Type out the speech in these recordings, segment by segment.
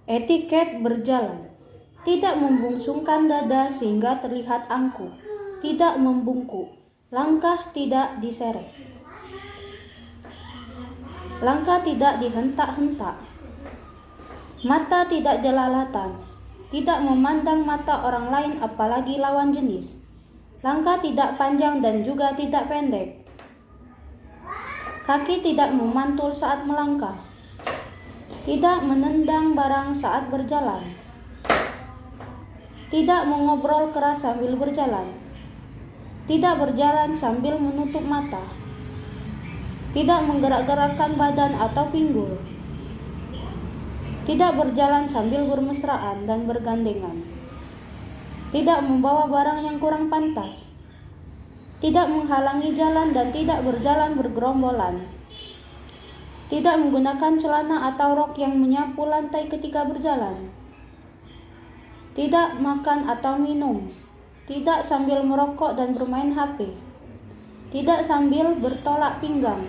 Etiket berjalan. Tidak membungsungkan dada sehingga terlihat angkuh. Tidak membungkuk. Langkah tidak diseret. Langkah tidak dihentak-hentak. Mata tidak jelalatan. Tidak memandang mata orang lain apalagi lawan jenis. Langkah tidak panjang dan juga tidak pendek. Kaki tidak memantul saat melangkah. Tidak menendang barang saat berjalan. Tidak mengobrol keras sambil berjalan. Tidak berjalan sambil menutup mata. Tidak menggerak-gerakkan badan atau pinggul. Tidak berjalan sambil bermesraan dan bergandengan. Tidak membawa barang yang kurang pantas. Tidak menghalangi jalan dan tidak berjalan bergerombolan. Tidak menggunakan celana atau rok yang menyapu lantai ketika berjalan. Tidak makan atau minum. Tidak sambil merokok dan bermain HP. Tidak sambil bertolak pinggang.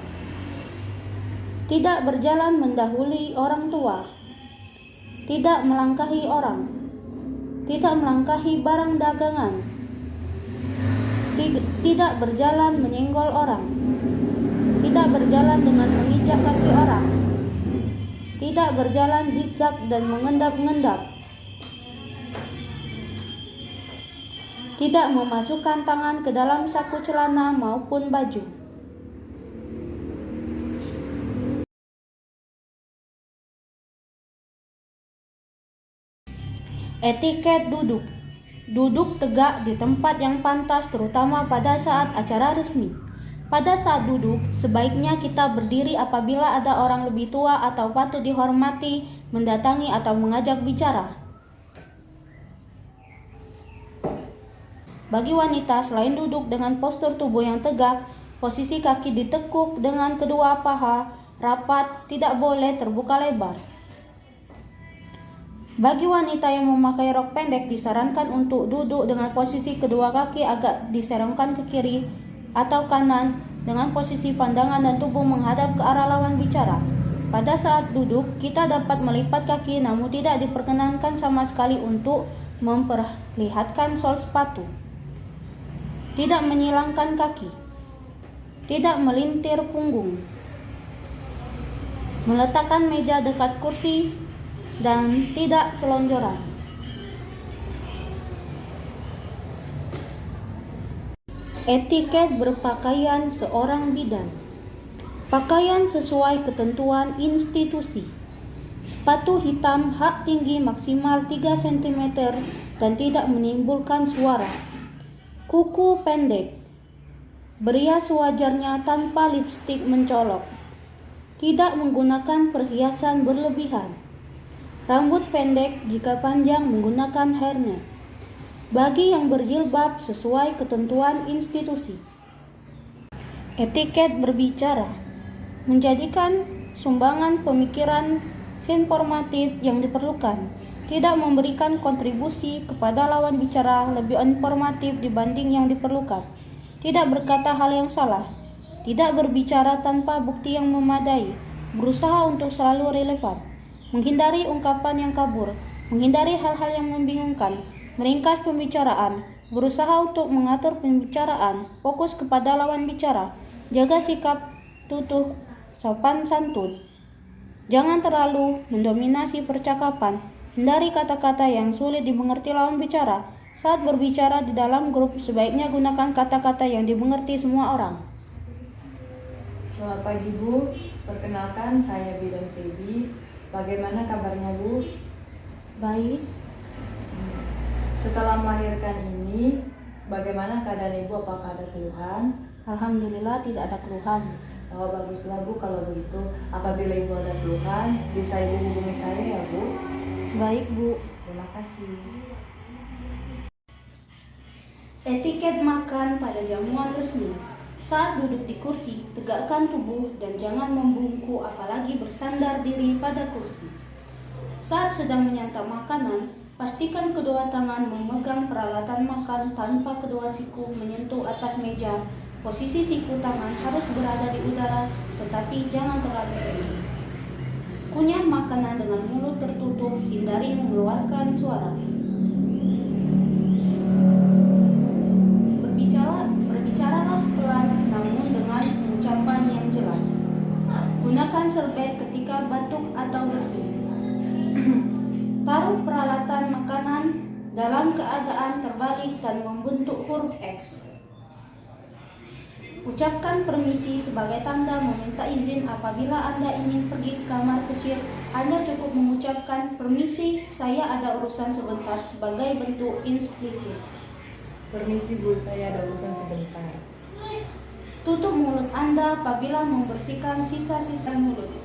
Tidak berjalan mendahului orang tua. Tidak melangkahi orang. Tidak melangkahi barang dagangan. Tidak berjalan menyenggol orang. Tidak berjalan dengan menginjak kaki orang. Tidak berjalan zigzag dan mengendap-endap. Tidak memasukkan tangan ke dalam saku celana maupun baju. Etiket duduk. Duduk tegak di tempat yang pantas terutama pada saat acara resmi. Pada saat duduk, sebaiknya kita berdiri apabila ada orang lebih tua atau patut dihormati mendatangi atau mengajak bicara. Bagi wanita, selain duduk dengan postur tubuh yang tegak, posisi kaki ditekuk dengan kedua paha rapat, tidak boleh terbuka lebar. Bagi wanita yang memakai rok pendek, disarankan untuk duduk dengan posisi kedua kaki agak diserongkan ke kiri atau kanan dengan posisi pandangan dan tubuh menghadap ke arah lawan bicara. Pada saat duduk, kita dapat melipat kaki namun tidak diperkenankan sama sekali untuk memperlihatkan sol sepatu. Tidak menyilangkan kaki. Tidak melintir punggung. Meletakkan meja dekat kursi dan tidak selonjoran. Etiket berpakaian seorang bidan. Pakaian sesuai ketentuan institusi. Sepatu hitam hak tinggi maksimal 3 cm dan tidak menimbulkan suara. Kuku pendek. Berias sewajarnya tanpa lipstik mencolok. Tidak menggunakan perhiasan berlebihan. Rambut pendek, jika panjang menggunakan hairnet. Bagi yang berjilbab sesuai ketentuan institusi. Etiket berbicara. Menjadikan sumbangan pemikiran informatif yang diperlukan. Tidak memberikan kontribusi kepada lawan bicara lebih informatif dibanding yang diperlukan. Tidak berkata hal yang salah. Tidak berbicara tanpa bukti yang memadai. Berusaha untuk selalu relevan. Menghindari ungkapan yang kabur. Menghindari hal-hal yang membingungkan. Meringkas pembicaraan, berusaha untuk mengatur pembicaraan, fokus kepada lawan bicara, jaga sikap tutuh, sopan santun. Jangan terlalu mendominasi percakapan, hindari kata-kata yang sulit dimengerti lawan bicara. Saat berbicara di dalam grup, sebaiknya gunakan kata-kata yang dimengerti semua orang. Selamat pagi Bu, perkenalkan saya Bidan Febi. Bagaimana kabarnya Bu? Baik. Setelah melahirkan ini, bagaimana keadaan Ibu? Apakah ada keluhan? Alhamdulillah tidak ada keluhan. Oh, baguslah Bu kalau begitu. Apabila Ibu ada keluhan, bisa Ibu hubungi saya ya Bu. Baik Bu. Terima kasih. Etiket makan pada jamuan resmi. Saat duduk di kursi, tegakkan tubuh dan jangan membungkuk apalagi bersandar diri pada kursi. Saat sedang menyantap makanan, pastikan kedua tangan memegang peralatan makan tanpa kedua siku menyentuh atas meja Posisi siku tangan harus berada di udara, tetapi jangan terlalu tinggi. Kunyah makanan dengan mulut tertutup, hindari mengeluarkan suara. Berbicaralah pelan namun dengan ucapan yang jelas. Gunakan serbet ketika batuk atau bersin. Taruh peralatan makanan dalam keadaan terbalik dan membentuk huruf X. Ucapkan permisi sebagai tanda meminta izin. Apabila Anda ingin pergi ke kamar kecil, Anda cukup mengucapkan permisi, saya ada urusan sebentar sebagai bentuk implisit. Permisi Bu, saya ada urusan sebentar. Tutup mulut Anda apabila membersihkan sisa-sisa mulut.